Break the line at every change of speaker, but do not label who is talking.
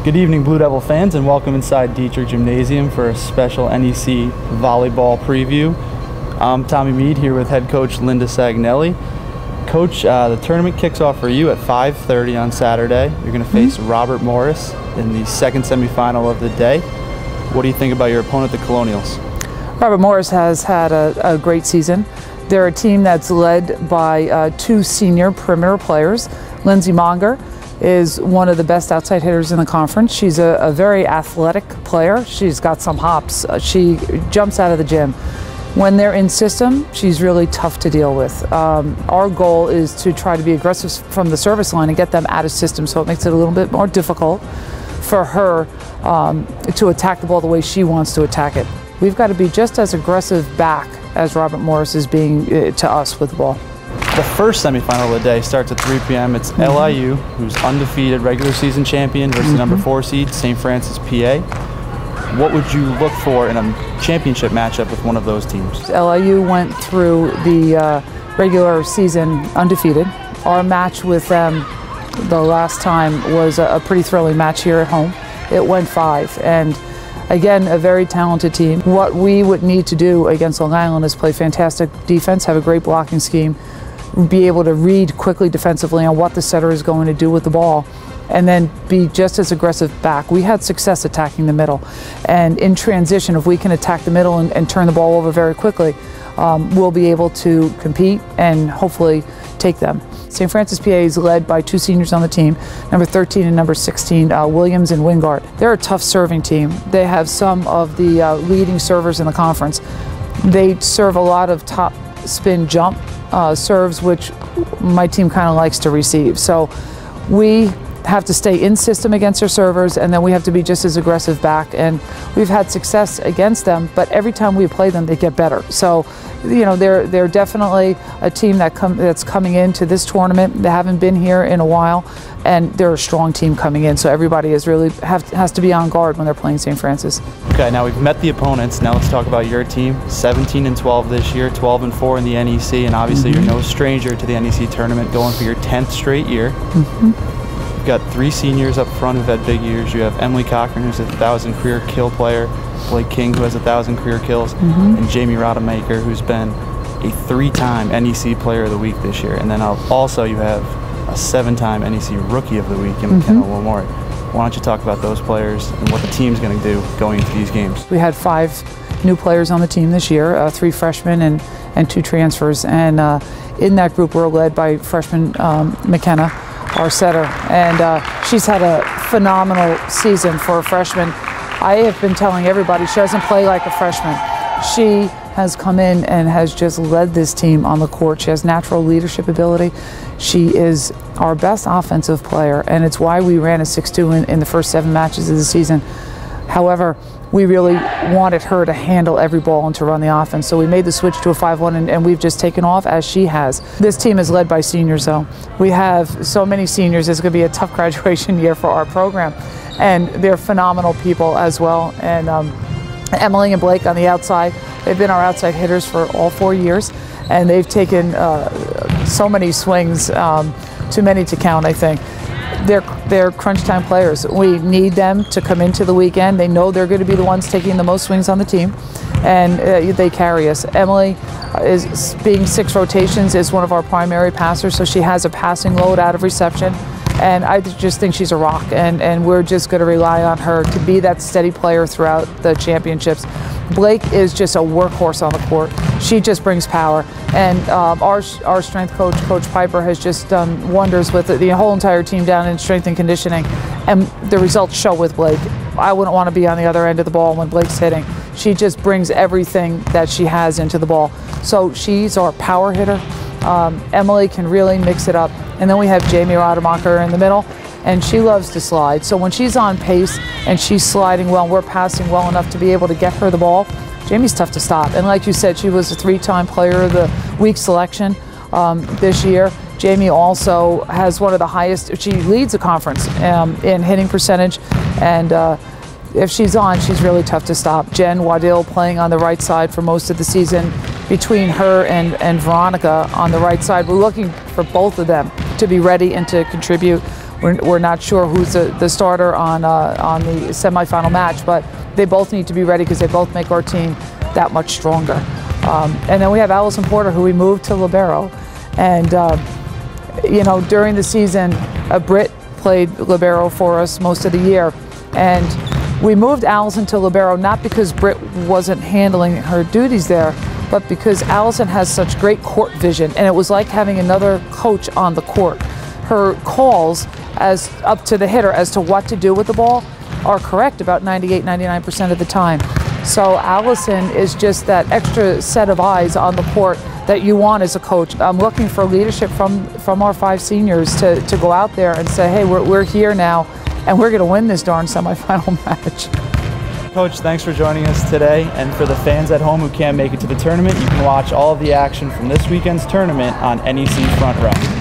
Good evening, Blue Devil fans, and welcome inside Dietrich Gymnasium for a special NEC Volleyball Preview. I'm Tommy Mead here with head coach Linda Sagnelli. Coach, the tournament kicks off for you at 5:30 on Saturday. You're going to face Robert Morris in the second semifinal of the day. What do you think about your opponent, the Colonials?
Robert Morris has had a great season. They're a team that's led by two senior perimeter players. Lindsay Monger is one of the best outside hitters in the conference. She's a very athletic player. She's got some hops. She jumps out of the gym. When they're in system, she's really tough to deal with. Our goal is to try to be aggressive from the service line and get them out of system, so it makes it a little bit more difficult for her to attack the ball the way she wants to attack it. We've got to be just as aggressive back as Robert Morris is being to us with the ball.
The first semifinal of the day starts at 3 p.m. It's LIU, who's undefeated regular season champion, versus number 4 seed St. Francis, PA. What would you look for in a championship matchup with one of those teams?
LIU went through the regular season undefeated. Our match with them the last time was a pretty thrilling match here at home. It went 5, and again, a very talented team. What we would need to do against Long Island is play fantastic defense, have a great blocking scheme, be able to read quickly defensively on what the setter is going to do with the ball, and then be just as aggressive back. We had success attacking the middle, and in transition, if we can attack the middle and turn the ball over very quickly, we'll be able to compete and hopefully take them. St. Francis, PA is led by 2 seniors on the team, number 13 and number 16, Williams and Wingard. They're a tough serving team. They have some of the leading servers in the conference. They serve a lot of top spin jump serves, which my team kind of likes to receive. So we have to stay in system against their servers, and then we have to be just as aggressive back. And we've had success against them, but every time we play them, they get better. So, you know, they're definitely a team that's coming into this tournament. They haven't been here in a while, and they're a strong team coming in. So everybody is really has to be on guard when they're playing St. Francis.
Okay, now we've met the opponents. Now let's talk about your team. 17-12 this year, 12-4 in the NEC, and obviously you're no stranger to the NEC tournament, going for your 10th straight year. You've got 3 seniors up front who've had big years. You have Emily Cochran, who's a 1,000 career kill player, Blake King, who has 1,000 career kills, and Jamie Rodemaker, who's been a 3-time NEC Player of the Week this year. And then also you have a 7-time NEC Rookie of the Week in McKenna Wilmore. Why don't you talk about those players and what the team's going to do going into these games? We
had 5 new players on the team this year, 3 freshmen and 2 transfers. And in that group, we're led by freshman McKenna, our setter, and she's had a phenomenal season for a freshman. I have been telling everybody she doesn't play like a freshman. She has come in and has just led this team on the court. She has natural leadership ability. She is our best offensive player, and it's why we ran a 6-2 in the first 7 matches of the season. However, we really wanted her to handle every ball and to run the offense, so we made the switch to a 5-1, and we've just taken off as she has. This team is led by seniors, though. We have so many seniors. It's going to be a tough graduation year for our program, and they're phenomenal people as well. And Emily and Blake on the outside, they've been our outside hitters for all 4 years, and they've taken so many swings, too many to count, I think. They're crunch time players. We need them to come into the weekend. They know they're going to be the ones taking the most swings on the team, and they carry us. Emily is being 6 rotations, is one of our primary passers, so she has a passing load out of reception, and I just think she's a rock, and we're just going to rely on her to be that steady player throughout the championships. Blake is just a workhorse on the court. She just brings power, and our strength coach, Coach Piper, has just done wonders with the whole entire team down in strength and conditioning, and the results show with Blake. I wouldn't want to be on the other end of the ball when Blake's hitting. She just brings everything that she has into the ball. So she's our power hitter. Emily can really mix it up, and then we have Jamie Rodemacher in the middle, and she loves to slide. So when she's on pace and she's sliding well, we're passing well enough to be able to get her the ball, Jamie's tough to stop. And like you said, she was a 3-time Player of the Week selection this year. Jamie also has one of the highest, she leads the conference in hitting percentage, and if she's on, she's really tough to stop. Jen Waddell playing on the right side for most of the season. Between her and Veronica on the right side, we're looking for both of them to be ready and to contribute. we're not sure who's the starter on the semifinal match, but they both need to be ready because they both make our team that much stronger. And then we have Allison Porter, who we moved to libero, and you know, during the season, Britt played libero for us most of the year, and we moved Allison to libero not because Britt wasn't handling her duties there, but because Allison has such great court vision, and it was like having another coach on the court. Her calls as up to the hitter as to what to do with the ball are correct about 98–99% of the time. So Allison is just that extra set of eyes on the court that you want as a coach. I'm looking for leadership from our 5 seniors to go out there and say, hey, we're here now, and we're going to win this darn semifinal match.
Coach, thanks for joining us today. And for the fans at home who can't make it to the tournament, you can watch all of the action from this weekend's tournament on NEC Front Row.